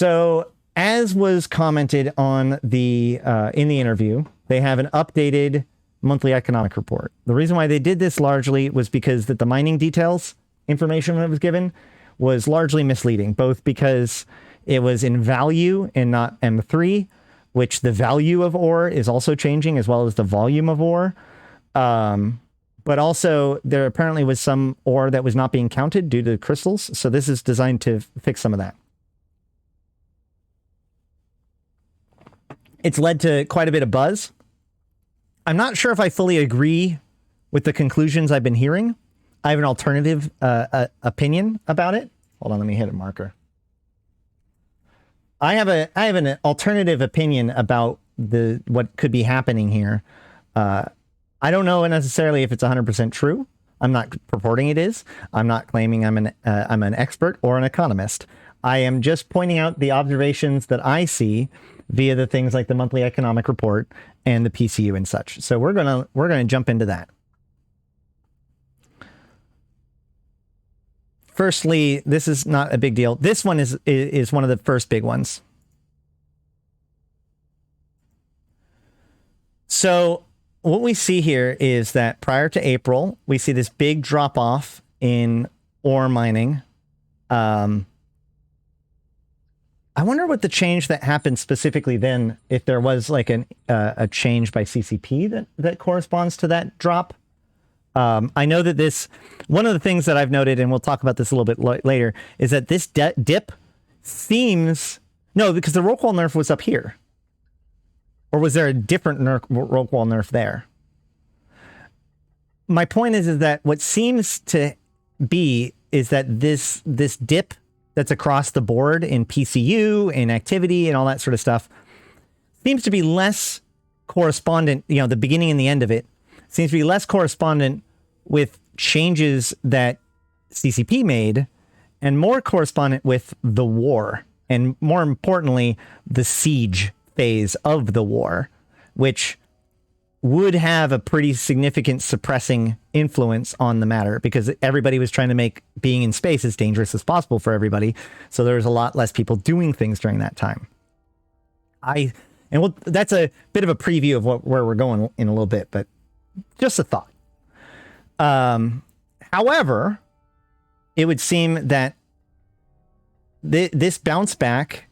So as was commented on the in the interview, they have an updated monthly economic report. The reason why they did this largely was because that the mining details information that was given was largely misleading, both because it was in value and not M3, which the value of ore is also changing as well as the volume of ore. But also there apparently was some ore that was not being counted due to the crystals. So this is designed to fix some of that. It's led to quite a bit of buzz. I'm not sure if I fully agree with the conclusions I've been hearing. I have an alternative opinion about it. Hold on, let me hit a marker. I have an alternative opinion about what could be happening here. I don't know necessarily if it's 100% true. I'm not purporting it is. I'm not claiming I'm an expert or an economist. I am just pointing out the observations that I see via the things like the monthly economic report and the PCU and such. So we're gonna jump into that. Firstly, this is not a big deal. This one is one of the first big ones. So what we see here is that prior to April, we see this big drop off in ore mining. I wonder what the change that happened specifically then, if there was like a change by CCP that corresponds to that drop. I know that one of the things that I've noted, and we'll talk about this a little bit later, is that this dip seems, no, because the roll-call nerf was up here. Or was there a different roll-call nerf there? My point is that what seems to be is that this dip that's across the board in PCU, in activity, and all that sort of stuff seems to be less correspondent, the beginning and the end of it seems to be less correspondent with changes that CCP made and more correspondent with the war, and more importantly, the siege phase of the war, which would have a pretty significant suppressing influence on the matter because everybody was trying to make being in space as dangerous as possible for everybody. So there was a lot less people doing things during that time. That's a bit of a preview of where we're going in a little bit, but just a thought. However, it would seem that this bounce back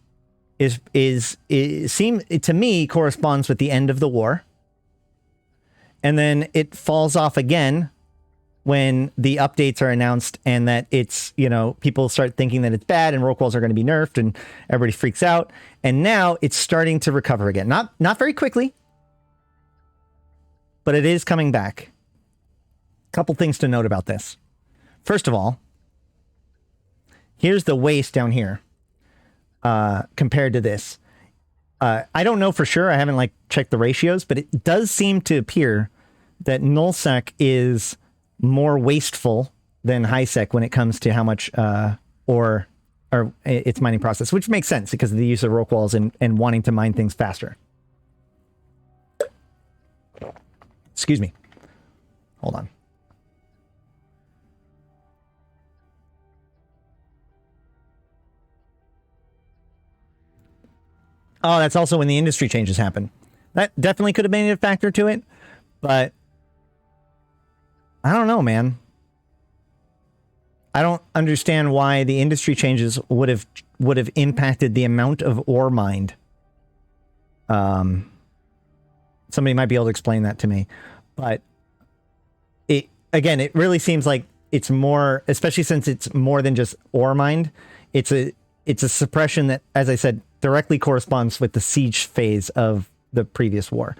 to me corresponds with the end of the war. And then it falls off again when the updates are announced and that it's, people start thinking that it's bad and roll calls are going to be nerfed and everybody freaks out. And now it's starting to recover again. Not very quickly, but it is coming back. Couple things to note about this. First of all, here's the waste down here compared to this. I don't know for sure. I haven't checked the ratios, but it does seem to appear that nullsec is more wasteful than highsec when it comes to how much or its mining process, which makes sense because of the use of roll walls and wanting to mine things faster. Excuse me. Hold on. Oh, that's also when the industry changes happen. That definitely could have been a factor to it, but I don't know, man. I don't understand why the industry changes would have impacted the amount of ore mined. Somebody might be able to explain that to me, but it really seems like it's more, especially since it's more than just ore mined. It's a suppression that, as I said, directly corresponds with the siege phase of the previous war.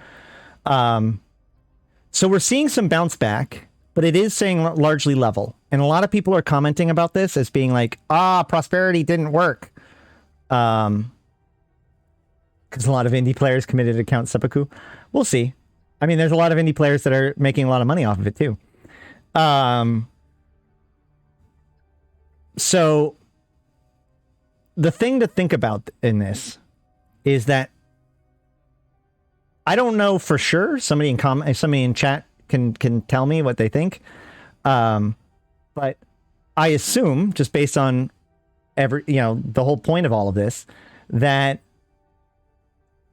So we're seeing some bounce back, but it is saying largely level. And a lot of people are commenting about this as being like, prosperity didn't work. Because a lot of indie players committed to Count Seppuku. We'll see. I mean, there's a lot of indie players that are making a lot of money off of it too. So the thing to think about in this is that I don't know for sure. Somebody in chat can tell me what they think. But I assume, just based on the whole point of all of this, that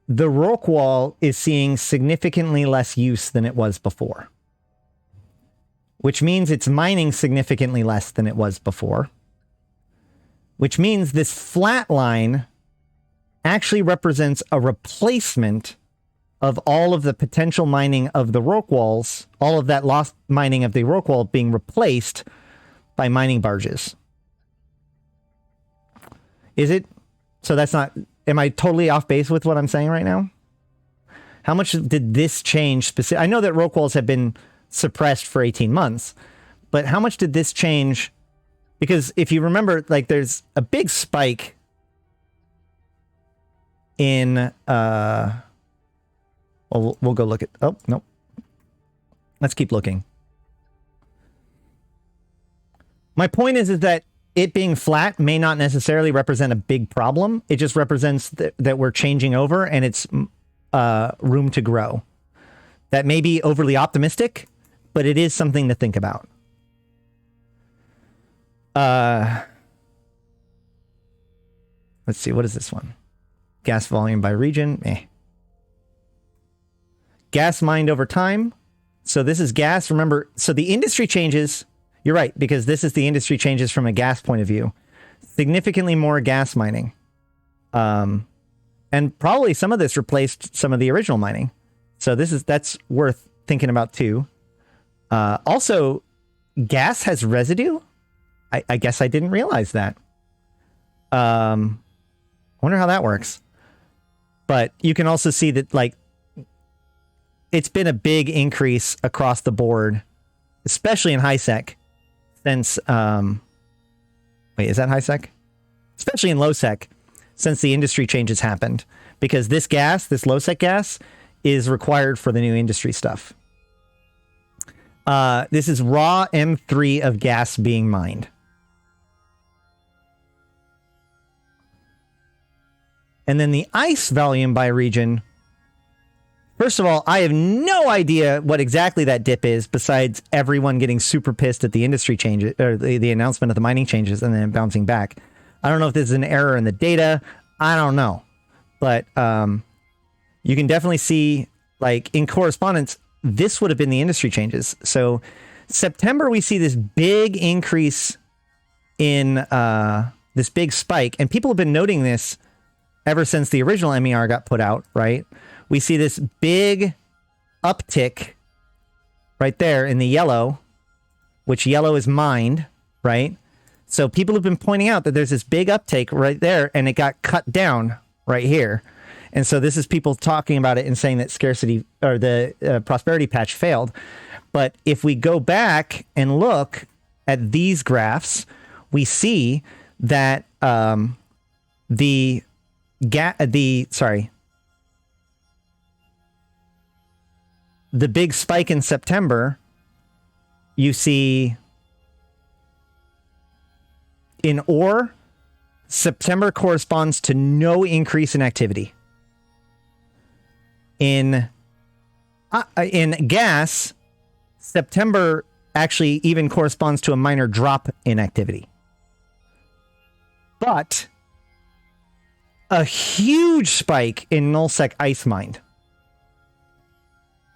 the rock wall is seeing significantly less use than it was before, which means it's mining significantly less than it was before, which means this flat line actually represents a replacement of all of the potential mining of the rock walls, all of that lost mining of the rock wall being replaced by mining barges. Is it? So that's not, am I totally off base with what I'm saying right now? How much did this change specific? I know that rock walls have been suppressed for 18 months, but how much did this change? Because if you remember, like there's a big spike in, well, we'll go look at, oh, no. Let's keep looking. My point is that it being flat may not necessarily represent a big problem. It just represents that we're changing over and it's room to grow. That may be overly optimistic, but it is something to think about. Let's see, what is this one? Gas volume by region. Gas mined over time. So this is gas. Remember, so the industry changes. You're right, because this is the industry changes from a gas point of view. Significantly more gas mining. And probably some of this replaced some of the original mining. So that's worth thinking about too. Also, gas has residue. I guess I didn't realize that. I wonder how that works. But you can also see that, like, it's been a big increase across the board, especially in high sec. Since, wait, is that high sec? Especially in low sec, since the industry changes happened. Because this gas, this low sec gas, is required for the new industry stuff. This is raw M3 of gas being mined. And then the ice volume by region. First of all, I have no idea what exactly that dip is, besides everyone getting super pissed at the industry changes, or the announcement of the mining changes and then bouncing back. I don't know if this is an error in the data. I don't know. But you can definitely see, like, in correspondence, this would have been the industry changes. So September, we see this big increase in this big spike. And people have been noting this ever since the original MER got put out, right? We see this big uptick right there in the yellow, which yellow is mined, right? So people have been pointing out that there's this big uptake right there, and it got cut down right here. And so this is people talking about it and saying that scarcity, or the prosperity patch failed. But if we go back and look at these graphs, we see that the big spike in September, you see in ore, September corresponds to no increase in activity. In gas, September actually even corresponds to a minor drop in activity. But a huge spike in nullsec ice mined.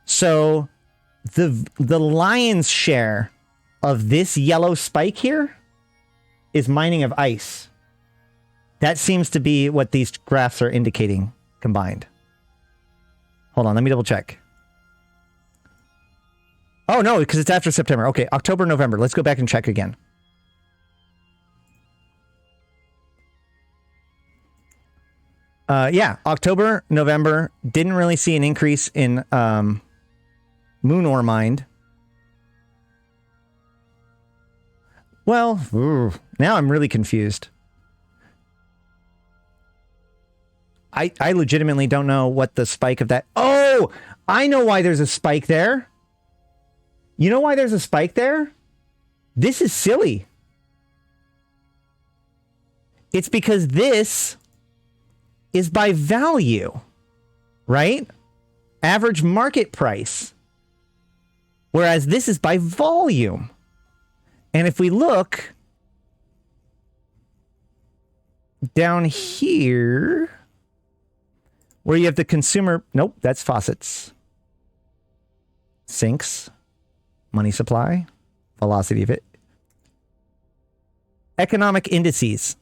So the lion's share of this yellow spike here is mining of ice. That seems to be what these graphs are indicating combined. Hold on, let me double check. Oh no, because it's after September. Okay, October, November. Let's go back and check again. Yeah, October, November, didn't really see an increase in moon ore mined. Well, now I'm really confused. I legitimately don't know what the spike of that... Oh, I know why there's a spike there. You know why there's a spike there? This is silly. It's because this is by value, right? Average market price. Whereas this is by volume. And if we look, down here, where you have the consumer, nope, that's faucets. Sinks, money supply, velocity of it. Economic indices.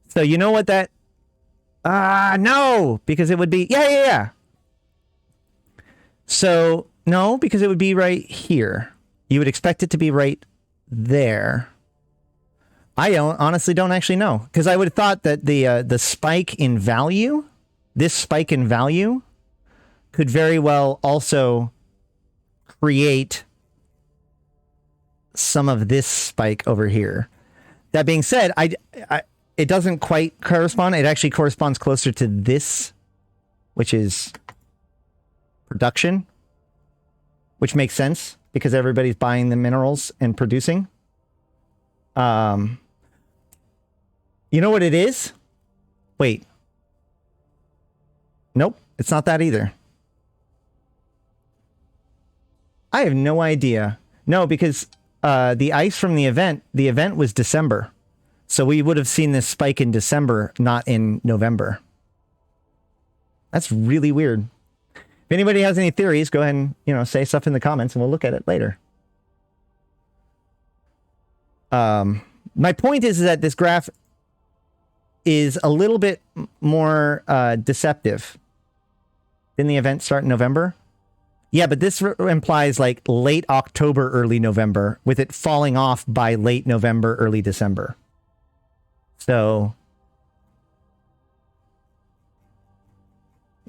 So you know what that, no, because it would be, yeah. So no, because it would be right here. You would expect it to be right there. I honestly don't actually know, because I would have thought that the spike in value, this spike in value, could very well also create some of this spike over here. That being said, it doesn't quite correspond. It actually corresponds closer to this, which is production, which makes sense because everybody's buying the minerals and producing. You know what it is? Wait. Nope, it's not that either. I have no idea. No, because the ice from the event was December. So we would have seen this spike in December, not in November. That's really weird. If anybody has any theories, go ahead and, say stuff in the comments and we'll look at it later. My point is that this graph is a little bit more deceptive. Didn't the event start in November? Yeah, but this implies like late October, early November, with it falling off by late November, early December. So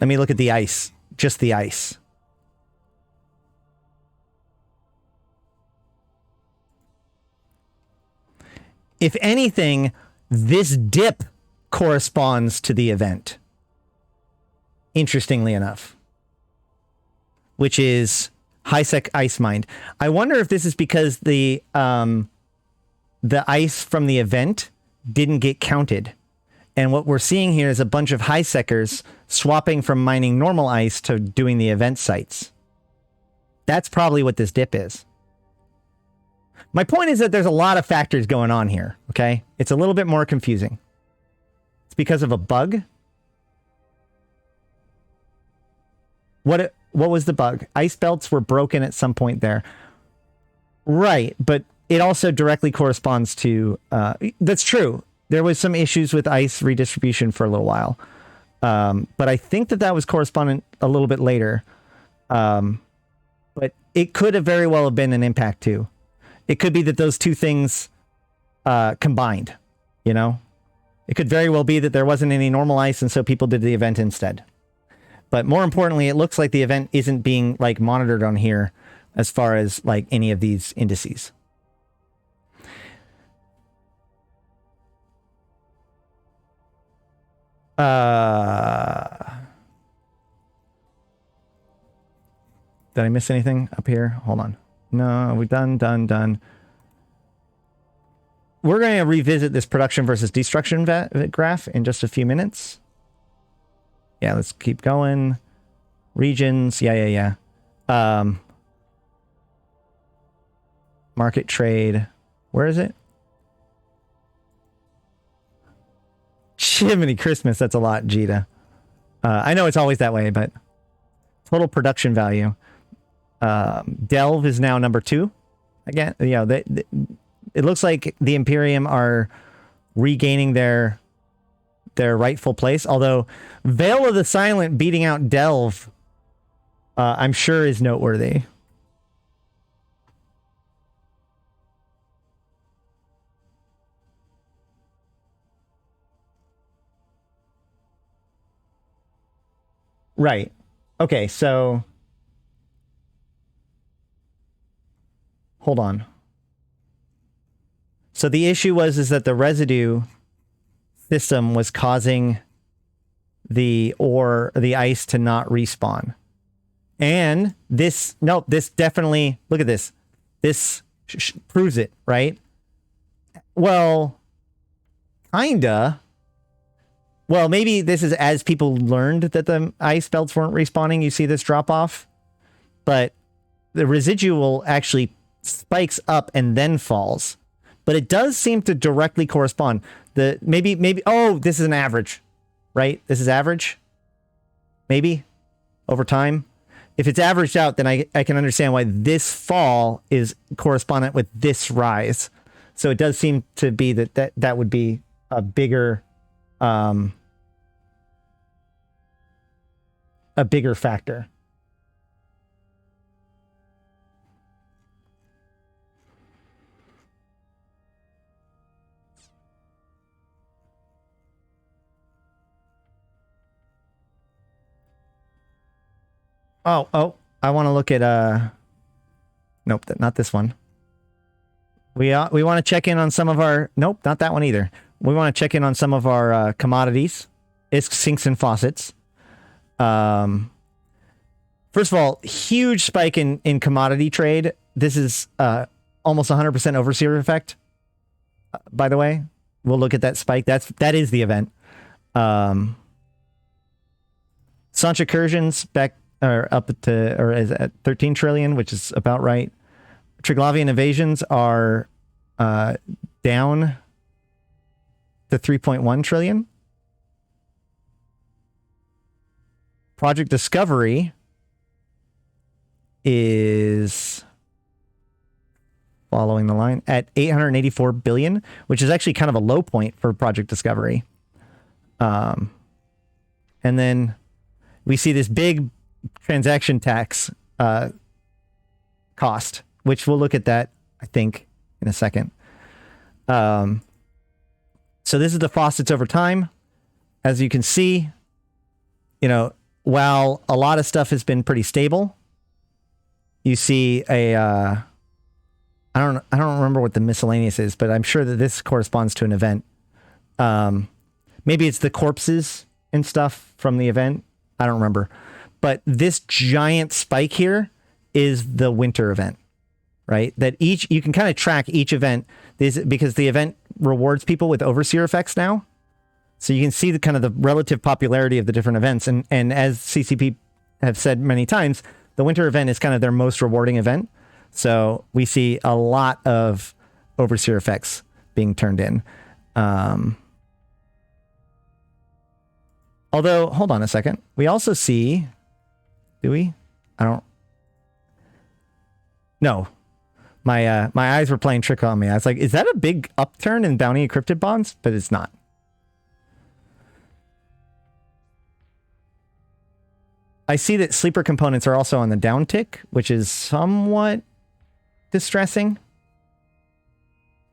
let me look at the ice, just the ice. If anything, this dip corresponds to the event. Interestingly enough. Which is high-sec ice mined. I wonder if this is because the ice from the event didn't get counted. And what we're seeing here is a bunch of high-seckers swapping from mining normal ice to doing the event sites. That's probably what this dip is. My point is that there's a lot of factors going on here, okay? It's a little bit more confusing. It's because of a bug. What was the bug? Ice belts were broken at some point there. Right, but it also directly corresponds to... that's true. There was some issues with ice redistribution for a little while. But I think that was correspondent a little bit later. But it could have very well have been an impact too. It could be that those two things combined, It could very well be that there wasn't any normal ice and so people did the event instead. But more importantly, it looks like the event isn't being monitored on here as far as any of these indices. Did I miss anything up here? Hold on. No, we're done. We're going to revisit this production versus destruction graph in just a few minutes. Yeah, let's keep going. Regions. Yeah. Market trade. Where is it? Jiminy Christmas. That's a lot, Jita. I know it's always that way, but total production value. Delve is now number 2. Again, it looks like the Imperium are regaining their rightful place. Although Veil of the Silent beating out Delve, I'm sure is noteworthy. Right. Okay, so hold on. So the issue is that the residue system was causing the ice to not respawn. And this definitely, look at this. This proves it, right? Well, kinda. Well, maybe this is as people learned that the ice belts weren't respawning, you see this drop off. But the residual actually spikes up and then falls. But it does seem to directly correspond. maybe, oh, this is an average, right? This is average, maybe, over time. If it's averaged out, then I can understand why this fall is correspondent with this rise. So it does seem to be that would be a bigger factor. Oh, I want to look at nope, not this one. We want to check in on some of our, nope, not that one either. We want to check in on some of our commodities, sinks and faucets. First of all, huge spike in commodity trade. This is almost 100% overseer effect. By the way, we'll look at that spike. That is the event. Sancha incursions back is at 13 trillion, which is about right. Triglavian invasions are down to 3.1 trillion. Project Discovery is following the line at 884 billion, which is actually kind of a low point for Project Discovery. And then we see this big transaction tax cost, which we'll look at that, I think, in a second. So this is the faucets over time. As you can see, while a lot of stuff has been pretty stable, you see I don't remember what the miscellaneous is, but I'm sure that this corresponds to an event. Maybe it's the corpses and stuff from the event. I don't remember. But this giant spike here is the winter event, right? That you can kind of track each event because the event rewards people with overseer effects now. So you can see the kind of the relative popularity of the different events. And as CCP have said many times, the winter event is kind of their most rewarding event. So we see a lot of overseer effects being turned in. Although, hold on a second. We also see, do we? No. My eyes were playing trick on me. I was like, is that a big upturn in bounty encrypted bonds? But it's not. I see that sleeper components are also on the downtick, which is somewhat distressing,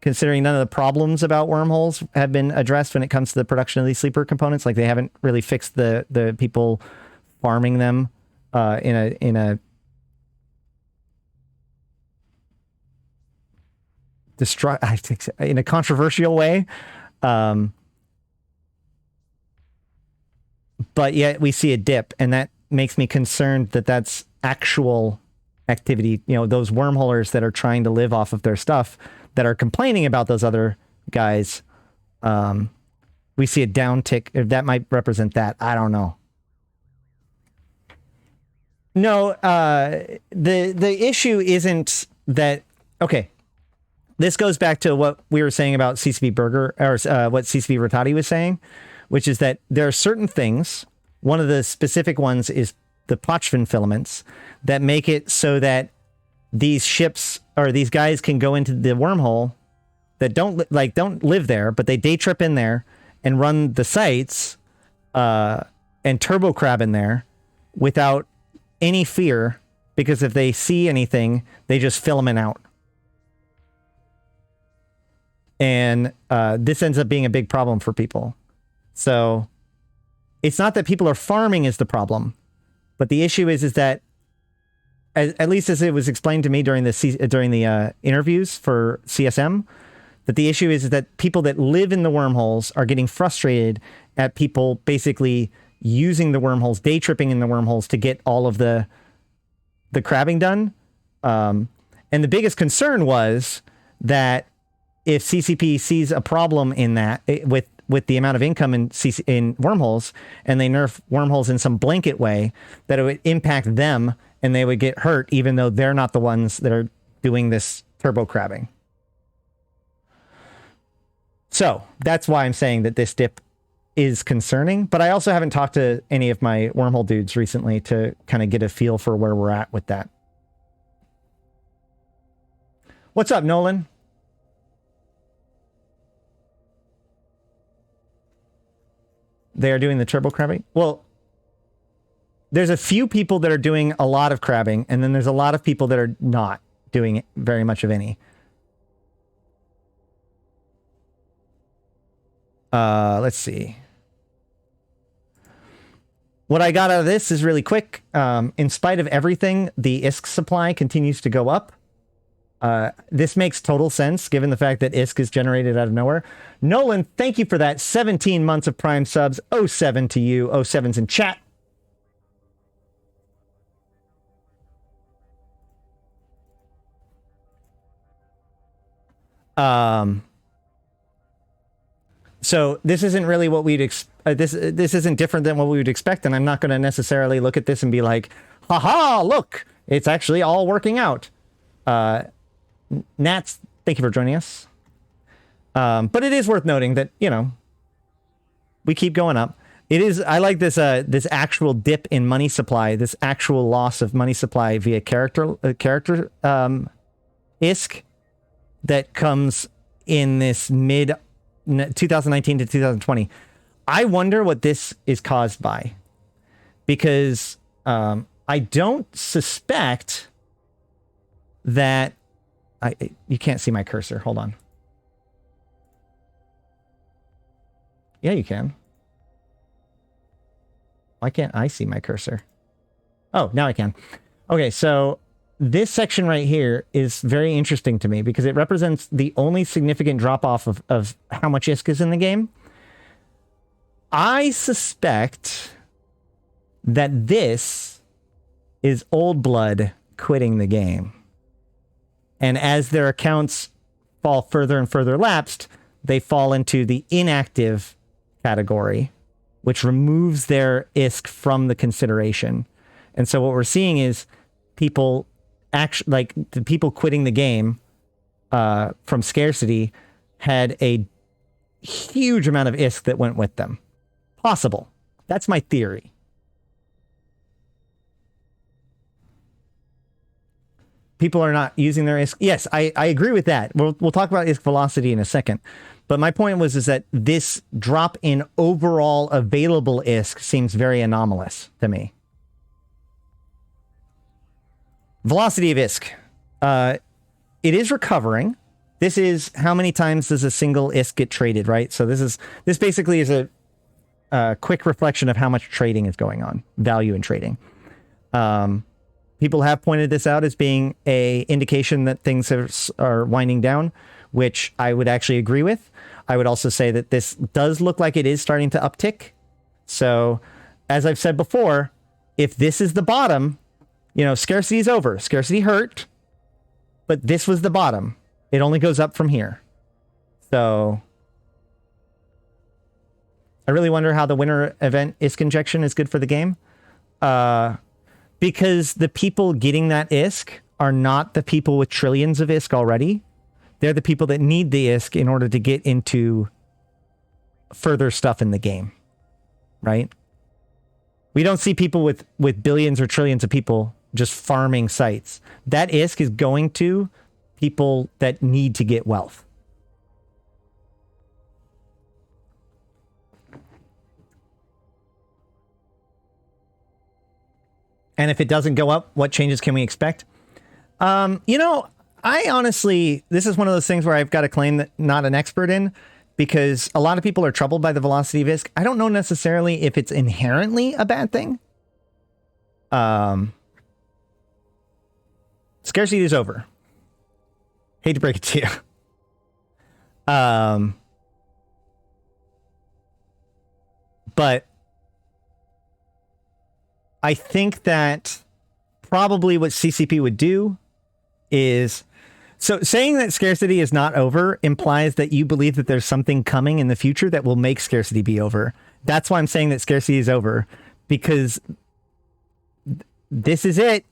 considering none of the problems about wormholes have been addressed when it comes to the production of these sleeper components. Like, they haven't really fixed the people farming them in a controversial way. But yet we see a dip, and that makes me concerned that that's actual activity. Those wormholers that are trying to live off of their stuff, that are complaining about those other guys. We see a downtick. If that might represent that, I don't know. No, the issue isn't that. Okay, this goes back to what we were saying about CCP Burger, or what CCP Rattati was saying, which is that there are certain things. One of the specific ones is the Pochvin filaments that make it so that these ships or these guys can go into the wormhole that don't live there, but they day trip in there and run the sites and turbo crab in there without any fear, because if they see anything, they just filament out. And this ends up being a big problem for people. So it's not that people are farming is the problem, but the issue is that, at least as it was explained to me during the interviews for CSM, that the issue is that people that live in the wormholes are getting frustrated at people basically using the wormholes, day tripping in the wormholes to get all of the crabbing done. And the biggest concern was that if CCP sees a problem in that with the amount of income in wormholes, and they nerf wormholes in some blanket way, that it would impact them and they would get hurt, even though they're not the ones that are doing this turbo crabbing. So that's why I'm saying that this dip is concerning, but I also haven't talked to any of my wormhole dudes recently to kind of get a feel for where we're at with that. What's up, Nolan? They are doing the turbo crabbing? Well, there's a few people that are doing a lot of crabbing, and then there's a lot of people that are not doing very much of any. Let's see. What I got out of this is really quick. In spite of everything, the ISK supply continues to go up. This makes total sense given the fact that ISK is generated out of nowhere. Nolan, thank you for that. 17 months of Prime subs. 07 to you. 07's in chat. So this isn't really what we'd this isn't different than what we would expect, and I'm not going to necessarily look at this and be like, haha, look, it's actually all working out. Nats, thank you for joining us. But it is worth noting that, you know, we keep going up. It is, I like this this actual dip in money supply, this actual loss of money supply via character ISK that comes in this mid 2019 to 2020. I wonder what this is caused by, because I don't suspect that you can't see my cursor. Hold on. Yeah, you can. Why can't I see my cursor? Oh, now I can. Okay, so this section right here is very interesting to me because it represents the only significant drop-off of how much ISK is in the game. I suspect that this is old blood quitting the game. And as their accounts fall further and further lapsed, they fall into the inactive category, which removes their ISK from the consideration. And so what we're seeing is people actually, like the people quitting the game from scarcity had a huge amount of ISK that went with them. Possible. That's my theory. People are not using their ISK. Yes, I agree with that. We'll talk about ISK velocity in a second. But my point was is that this drop in overall available ISK seems very anomalous to me. Velocity of ISK. It is recovering. This is how many times does a single ISK get traded, right? So this basically is a quick reflection of how much trading is going on, value in trading. People have pointed this out as being a indication that things are winding down, which I would actually agree with. I would also say that this does look like it is starting to uptick. So, as I've said before, if this is the bottom, you know, scarcity is over. Scarcity hurt, but this was the bottom. It only goes up from here. So, I really wonder how the winter event ISK injection is good for the game. Because the people getting that ISK are not the people with trillions of ISK already. They're the people that need the ISK in order to get into further stuff in the game, right? We don't see people with billions or trillions of people just farming sites. That ISK is going to people that need to get wealth. And if it doesn't go up, what changes can we expect? You know, I honestly, this is one of those things where I've got to claim that not an expert in, because a lot of people are troubled by the velocity of ISK. I don't know necessarily if it's inherently a bad thing. Scarcity is over. Hate to break it to you. But I think that probably what CCP would do is, so saying that scarcity is not over implies that you believe that there's something coming in the future that will make scarcity be over. That's why I'm saying that scarcity is over, because this is it.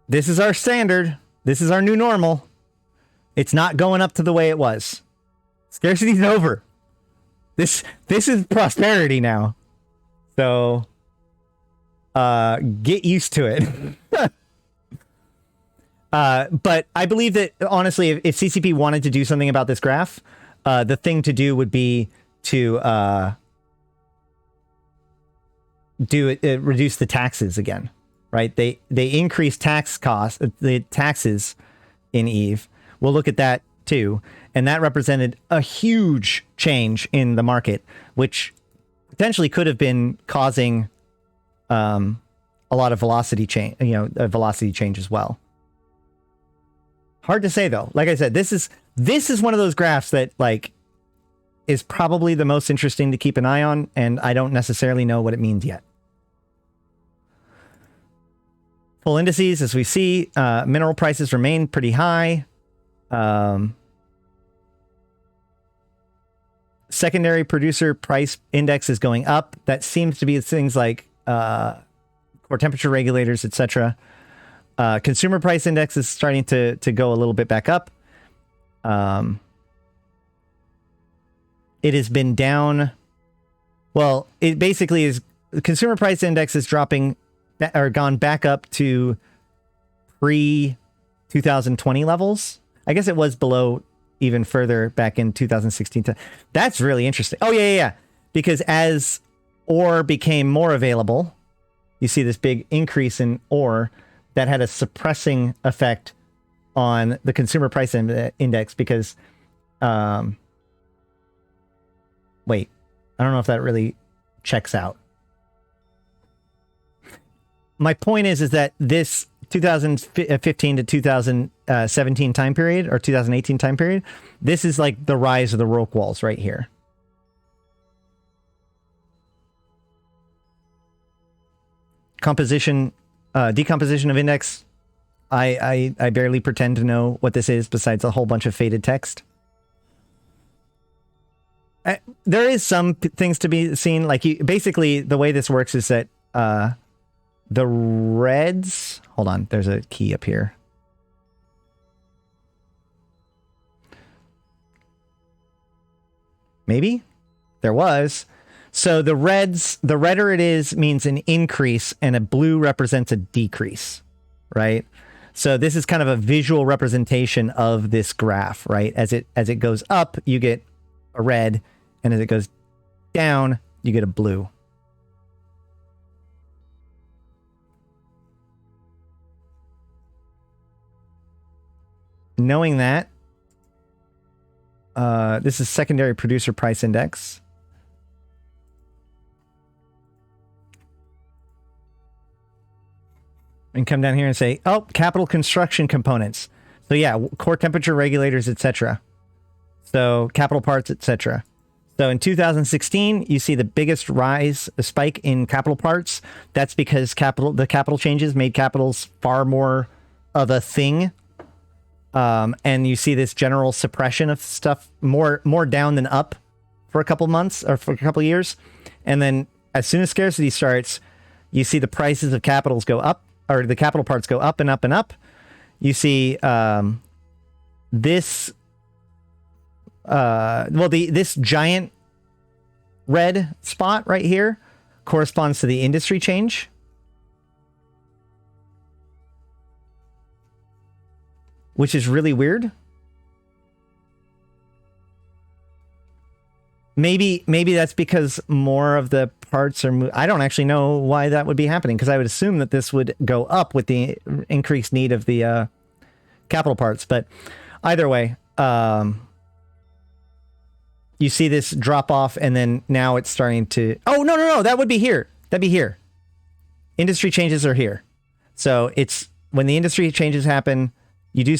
This is our standard. This is our new normal. It's not going up to the way it was. Scarcity's over. This is prosperity now. So get used to it. But I believe that, honestly, if CCP wanted to do something about this graph, the thing to do would be to reduce the taxes again, right? They increase tax costs, the taxes in Eve. We'll look at that too. And that represented a huge change in the market, which potentially could have been causing a lot of velocity change, a velocity change as well. Hard to say though. Like I said, this is one of those graphs that like is probably the most interesting to keep an eye on, and I don't necessarily know what it means yet. Full indices, as we see, mineral prices remain pretty high. Secondary producer price index is going up. That seems to be things like core temperature regulators, etc. Consumer price index is starting to go a little bit back up. It has been down. Well, it basically is. The consumer price index is dropping or gone back up to pre-2020 levels. I guess it was below even further back in 2016. That's really interesting. Oh, yeah. Because as ore became more available, you see this big increase in ore that had a suppressing effect on the consumer price index because, wait, I don't know if that really checks out. My point is that this 2015 to 2017 time period or 2018 time period, this is like the rise of the rock walls right here. Decomposition of index. I barely pretend to know what this is besides a whole bunch of faded text. There is some things to be seen. Like basically the way this works is that the reds, hold on, there's a key up here. Maybe there was. So the reds, the redder it is means an increase and a blue represents a decrease, right? So this is kind of a visual representation of this graph, right? As it goes up, you get a red, and as it goes down, you get a blue. Knowing that, this is secondary producer price index. And come down here and say, oh, capital construction components. So yeah, core temperature regulators, etc. So capital parts, etc. So in 2016, you see the biggest rise, the spike in capital parts. That's because the capital changes made capitals far more of a thing. And you see this general suppression of stuff more down than up for a couple months or for a couple years. And then as soon as scarcity starts, you see the prices of capitals go up, or the capital parts go up and up and up. You see this this giant red spot right here corresponds to the industry change. Which is really weird. Maybe that's because more of the parts are I don't actually know why that would be happening, because I would assume that this would go up with the increased need of the capital parts. But either way, you see this drop off, and then now it's starting to... Oh, no, that would be here. That'd be here. Industry changes are here. So it's when the industry changes happen... You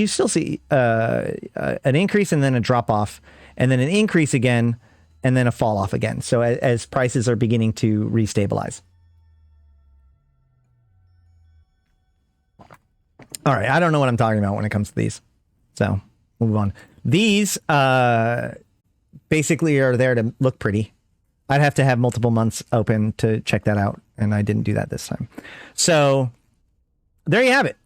still see an increase and then a drop off, and then an increase again, and then a fall off again. So as prices are beginning to restabilize. All right, I don't know what I'm talking about when it comes to these. So move on. These basically are there to look pretty. I'd have to have multiple months open to check that out, and I didn't do that this time. So there you have it.